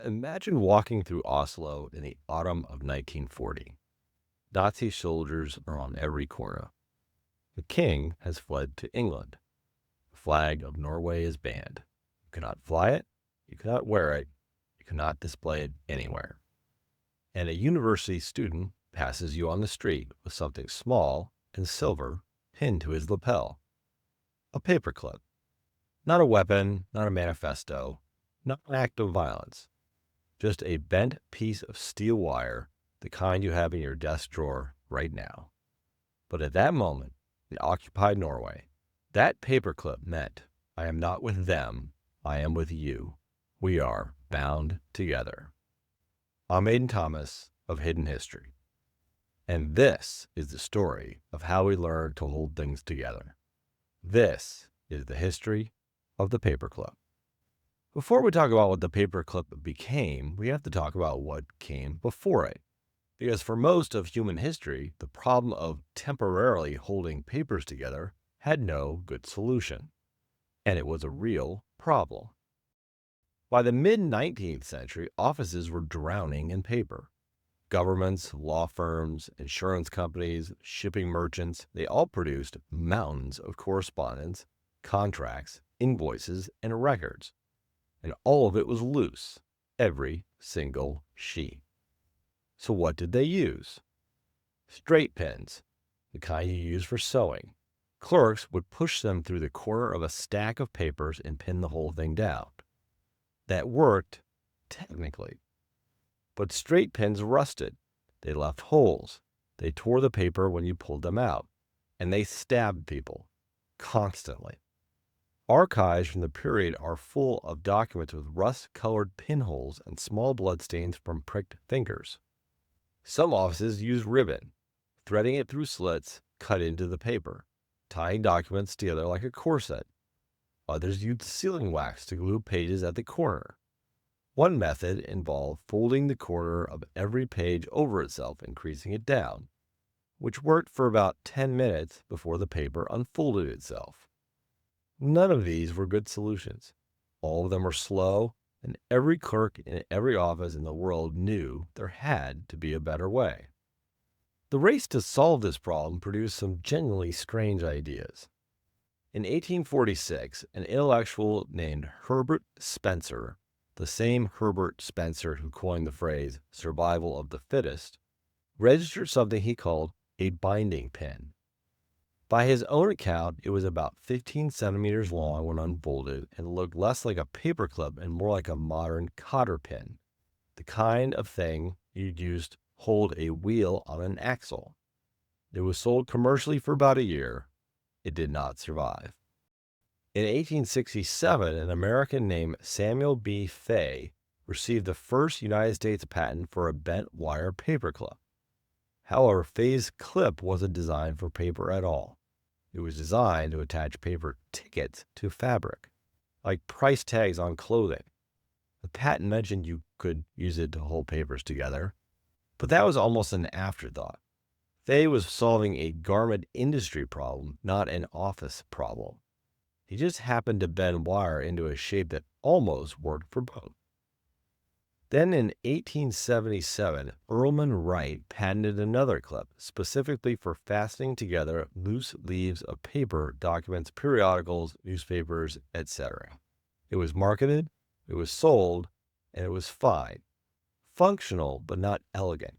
Imagine walking through Oslo in the autumn of 1940. Nazi soldiers are on every corner. The king has fled to England. The flag of Norway is banned. You cannot fly it, you cannot wear it, you cannot display it anywhere. And a university student passes you on the street with something small and silver pinned to his lapel. A paperclip. Not a weapon, not a manifesto, not an act of violence. Just a bent piece of steel wire, the kind you have in your desk drawer right now. But at that moment, in occupied Norway, that paperclip meant, I am not with them, I am with you. We are bound together. I'm Aiden Thomas of Hidden History, and this is the story of how we learn to hold things together. This is the history of the paperclip. Before we talk about what the paperclip became, we have to talk about what came before it. Because for most of human history, the problem of temporarily holding papers together had no good solution. And it was a real problem. By the mid-19th century, offices were drowning in paper. Governments, law firms, insurance companies, shipping merchants, they all produced mountains of correspondence, contracts, invoices, and records. And all of it was loose, every single sheet. So what did they use? Straight pins, the kind you use for sewing. Clerks would push them through the corner of a stack of papers and pin the whole thing down. That worked, technically. But straight pins rusted. They left holes. They tore the paper when you pulled them out. And they stabbed people, constantly. Archives from the period are full of documents with rust-colored pinholes and small bloodstains from pricked fingers. Some offices use ribbon, threading it through slits cut into the paper, tying documents together like a corset. Others used sealing wax to glue pages at the corner. One method involved folding the corner of every page over itself and creasing it down, which worked for about 10 minutes before the paper unfolded itself. None of these were good solutions. All of them were slow, and every clerk in every office in the world knew there had to be a better way. The race to solve this problem produced some genuinely strange ideas. In 1846, an intellectual named Herbert Spencer, the same Herbert Spencer who coined the phrase survival of the fittest, registered something he called a binding pin. By his own account, it was about 15 centimeters long when unfolded and looked less like a paperclip and more like a modern cotter pin, the kind of thing you'd use to hold a wheel on an axle. It was sold commercially for about a year. It did not survive. In 1867, an American named Samuel B. Fay received the first United States patent for a bent wire paperclip. However, Fay's clip wasn't designed for paper at all. It was designed to attach paper tickets to fabric, like price tags on clothing. The patent mentioned you could use it to hold papers together, but that was almost an afterthought. Fay was solving a garment industry problem, not an office problem. He just happened to bend wire into a shape that almost worked for both. Then in 1877, Earlman Wright patented another clip specifically for fastening together loose leaves of paper, documents, periodicals, newspapers, etc. It was marketed, it was sold, and it was fine. Functional but not elegant.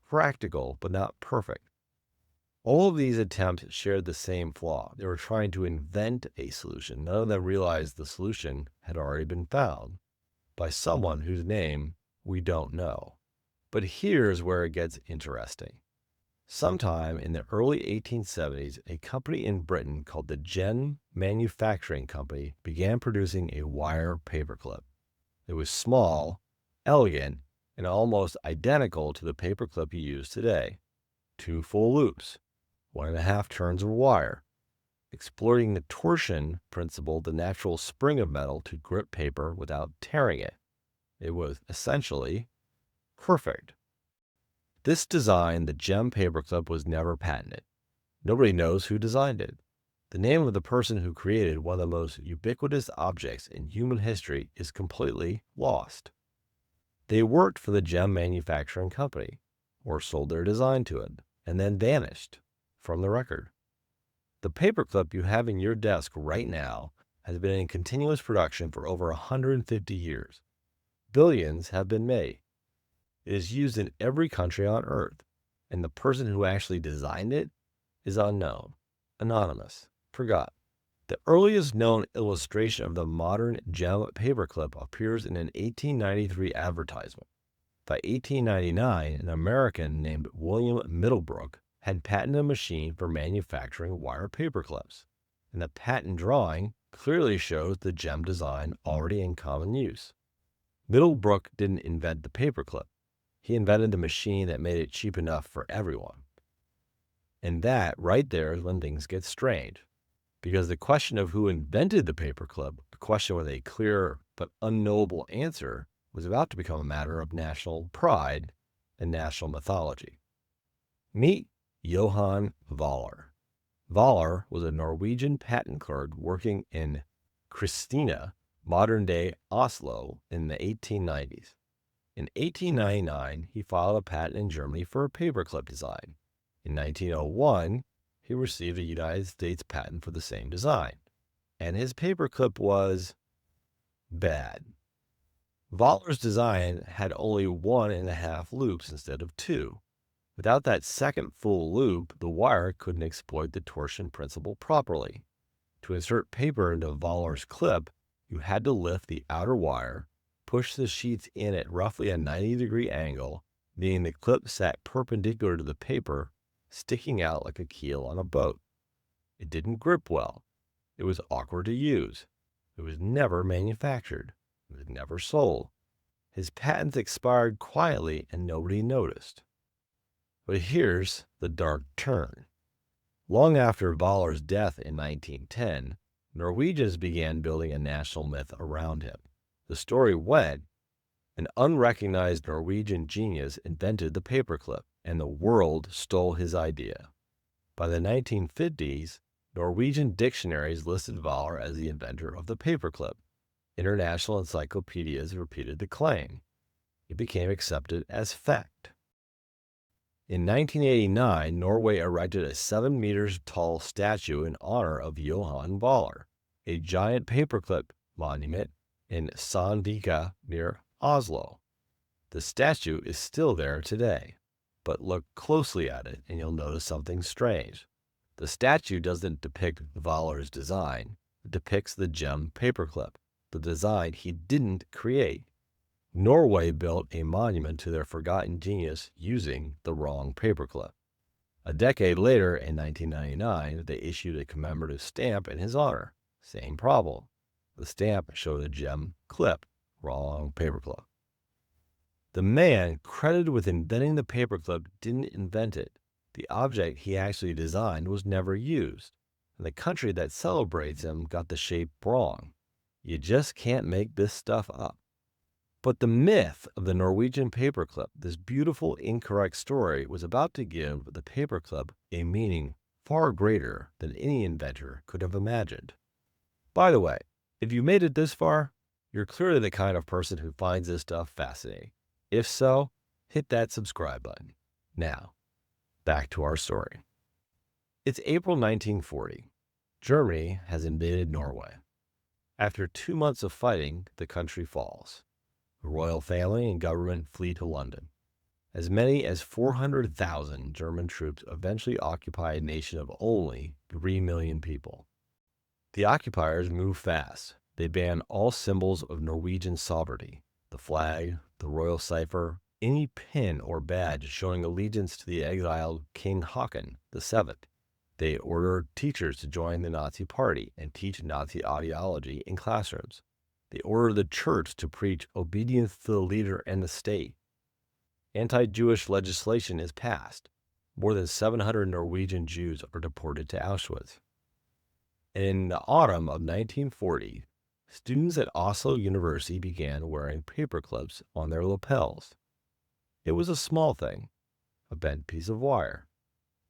Practical but not perfect. All of these attempts shared the same flaw. They were trying to invent a solution. None of them realized the solution had already been found by someone whose name we don't know. But here's where it gets interesting. Sometime in the early 1870s, a company in Britain called the Gem Manufacturing Company began producing a wire paperclip. It was small, elegant, and almost identical to the paperclip you use today. 2 full loops, 1.5 turns of wire, exploiting the torsion principle, the natural spring of metal to grip paper without tearing it. It was essentially perfect. This design, the Gem paperclip, was never patented. Nobody knows who designed it. The name of the person who created one of the most ubiquitous objects in human history is completely lost. They worked for the gem manufacturing company, or sold their design to it, and then vanished from the record. The paperclip you have in your desk right now has been in continuous production for over 150 years. Billions have been made. It is used in every country on Earth, and the person who actually designed it is unknown, anonymous, forgotten. The earliest known illustration of the modern gem paperclip appears in an 1893 advertisement. By 1899, an American named William Middlebrook had patented a machine for manufacturing wire paperclips, and the patent drawing clearly shows the gem design already in common use. Middlebrook didn't invent the paperclip. He invented the machine that made it cheap enough for everyone. And that right there is when things get strange, because the question of who invented the paperclip, a question with a clear but unknowable answer, was about to become a matter of national pride and national mythology. Meet Johan Vaaler. Vaaler was a Norwegian patent clerk working in Christina, modern-day Oslo, in the 1890s. In 1899, he filed a patent in Germany for a paperclip design. In 1901, he received a United States patent for the same design, and his paperclip was bad. Vaaler's design had only 1.5 loops instead of 2. Without that second full loop, the wire couldn't exploit the torsion principle properly. To insert paper into Vaaler's clip, you had to lift the outer wire, push the sheets in at roughly a 90-degree angle, meaning the clip sat perpendicular to the paper, sticking out like a keel on a boat. It didn't grip well. It was awkward to use. It was never manufactured. It was never sold. His patents expired quietly and nobody noticed. But here's the dark turn. Long after Vaaler's death in 1910, Norwegians began building a national myth around him. The story went, an unrecognized Norwegian genius invented the paperclip, and the world stole his idea. By the 1950s, Norwegian dictionaries listed Vaaler as the inventor of the paperclip. International encyclopedias repeated the claim. It became accepted as fact. In 1989, Norway erected a 7 meters tall statue in honor of Johan Vaaler, a giant paperclip monument in Sandvika near Oslo. The statue is still there today, but look closely at it and you'll notice something strange. The statue doesn't depict Vaaler's design, it depicts the gem paperclip, the design he didn't create. Norway built a monument to their forgotten genius using the wrong paperclip. A decade later, in 1999, they issued a commemorative stamp in his honor. Same problem. The stamp showed a gem clip, wrong paperclip. The man credited with inventing the paperclip didn't invent it. The object he actually designed was never used, and the country that celebrates him got the shape wrong. You just can't make this stuff up. But the myth of the Norwegian paperclip, this beautiful incorrect story, was about to give the paperclip a meaning far greater than any inventor could have imagined. By the way, if you made it this far, you're clearly the kind of person who finds this stuff fascinating. If so, hit that subscribe button. Now, back to our story. It's April 1940. Germany has invaded Norway. After 2 months of fighting, the country falls. The royal family and government flee to London. As many as 400,000 German troops eventually occupy a nation of only 3 million people. The occupiers move fast. They ban all symbols of Norwegian sovereignty, the flag, the royal cipher, any pin or badge showing allegiance to the exiled King Haakon VII. They order teachers to join the Nazi Party and teach Nazi ideology in classrooms. They order the church to preach obedience to the leader and the state. Anti-Jewish legislation is passed. More than 700 Norwegian Jews are deported to Auschwitz. And in the autumn of 1940, students at Oslo University began wearing paperclips on their lapels. It was a small thing, a bent piece of wire,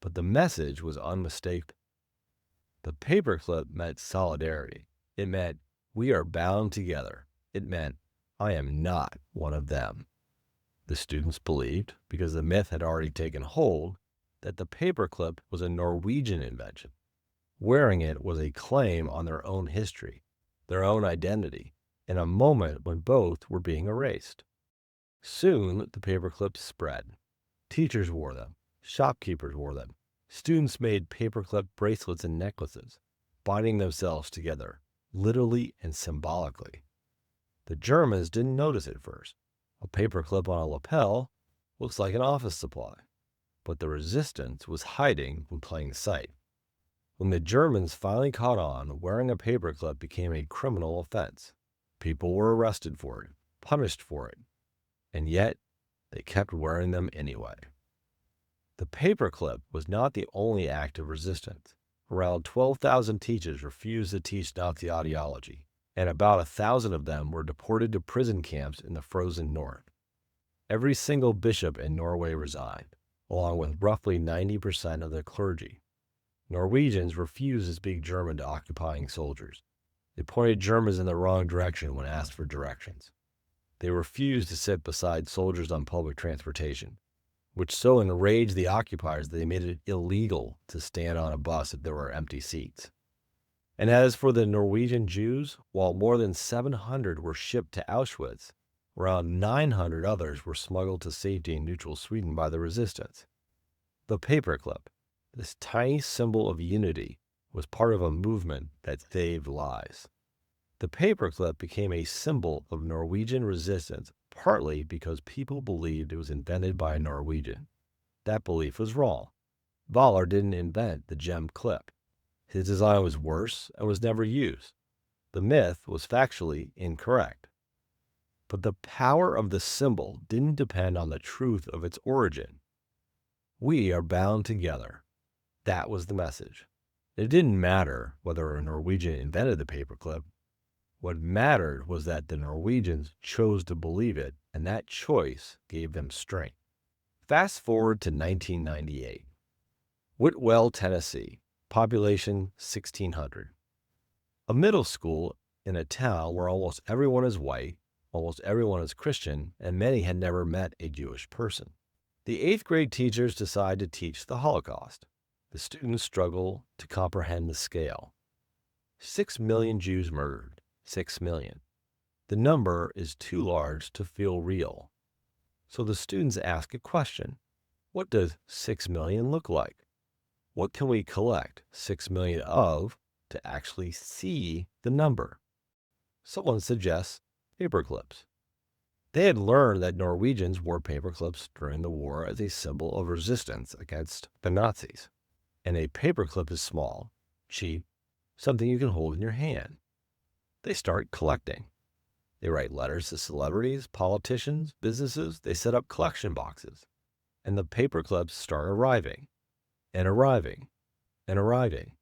but the message was unmistakable. The paperclip meant solidarity. It meant we are bound together. It meant I am not one of them. The students believed, because the myth had already taken hold, that the paperclip was a Norwegian invention. Wearing it was a claim on their own history, their own identity, in a moment when both were being erased. Soon, the paperclips spread. Teachers wore them. Shopkeepers wore them. Students made paperclip bracelets and necklaces, binding themselves together, literally and symbolically. The Germans didn't notice it first. A paperclip on a lapel looks like an office supply, but the resistance was hiding in plain sight. When the Germans finally caught on, wearing a paperclip became a criminal offense. People were arrested for it, punished for it, and yet they kept wearing them anyway. The paperclip was not the only act of resistance. Around 12,000 teachers refused to teach Nazi ideology, and about 1,000 of them were deported to prison camps in the frozen north. Every single bishop in Norway resigned, along with roughly 90% of the clergy. Norwegians refused to speak German to occupying soldiers. They pointed Germans in the wrong direction when asked for directions. They refused to sit beside soldiers on public transportation, which so enraged the occupiers that they made it illegal to stand on a bus if there were empty seats. And as for the Norwegian Jews, while more than 700 were shipped to Auschwitz, around 900 others were smuggled to safety in neutral Sweden by the resistance. The paperclip, this tiny symbol of unity, was part of a movement that saved lives. The paperclip became a symbol of Norwegian resistance, partly because people believed it was invented by a Norwegian. That belief was wrong. Vaaler didn't invent the gem clip. His design was worse and was never used. The myth was factually incorrect. But the power of the symbol didn't depend on the truth of its origin. We are bound together. That was the message. It didn't matter whether a Norwegian invented the paperclip. What mattered was that the Norwegians chose to believe it, and that choice gave them strength. Fast forward to 1998. Whitwell, Tennessee, population 1,600. A middle school in a town where almost everyone is white, almost everyone is Christian, and many had never met a Jewish person. The 8th grade teachers decide to teach the Holocaust. The students struggle to comprehend the scale. 6 million Jews murdered. 6 million. The number is too large to feel real. So the students ask a question. What does 6 million look like? What can we collect 6 million of to actually see the number? Someone suggests paperclips. They had learned that Norwegians wore paperclips during the war as a symbol of resistance against the Nazis. And a paperclip is small, cheap, something you can hold in your hand. They start collecting. They write letters to celebrities, politicians, businesses. They set up collection boxes. And the paperclips start arriving, and arriving, and arriving.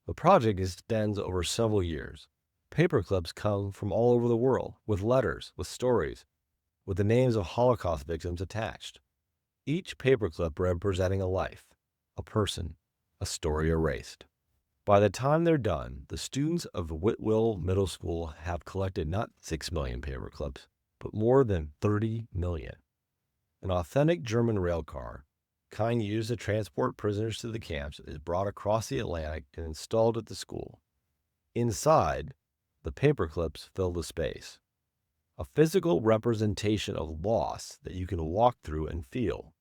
The project extends over several years. Paperclips come from all over the world, with letters, with stories, with the names of Holocaust victims attached. Each paperclip representing a life, a person, a story erased. By the time they're done, the students of Whitwell Middle School have collected not 6 million paperclips, but more than 30 million. An authentic German rail car, kind used to transport prisoners to the camps, is brought across the Atlantic and installed at the school. Inside, the paperclips fill the space. A physical representation of loss that you can walk through and feel.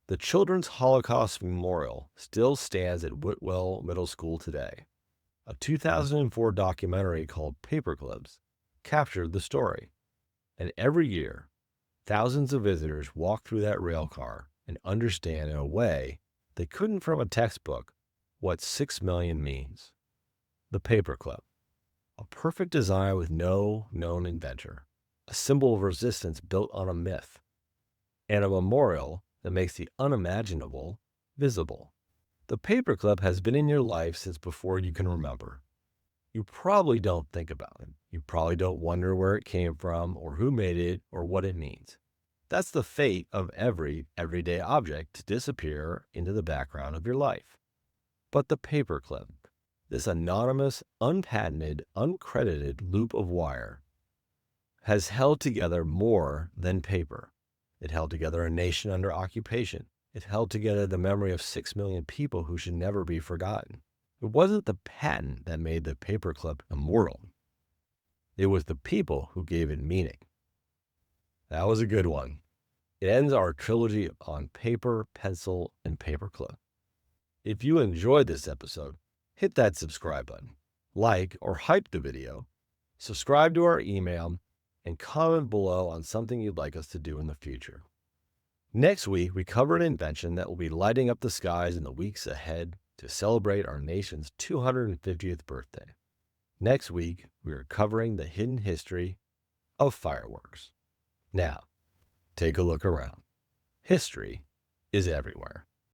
The Children's Holocaust Memorial still stands at Whitwell Middle School today. A 2004 documentary called Paperclips captured the story. And every year, thousands of visitors walk through that rail car and understand in a way they couldn't from a textbook what 6 million means. The paperclip, a perfect design with no known inventor, a symbol of resistance built on a myth, and a memorial that makes the unimaginable visible. The paperclip has been in your life since before you can remember. You probably don't think about it. You probably don't wonder where it came from or who made it or what it means. That's the fate of every everyday object to disappear into the background of your life. But the paperclip, this anonymous, unpatented, uncredited loop of wire, has held together more than paper. It held together a nation under occupation. It held together the memory of 6 million people who should never be forgotten. It wasn't the patent that made the paperclip immortal. It was the people who gave it meaning. That was a good one. It ends our trilogy on paper, pencil, and paperclip. If you enjoyed this episode, hit that subscribe button, like or hype the video, subscribe to our email, and comment below on something you'd like us to do in the future. Next week, we cover an invention that will be lighting up the skies in the weeks ahead to celebrate our nation's 250th birthday. Next week, we are covering the hidden history of fireworks. Now, take a look around. History is everywhere.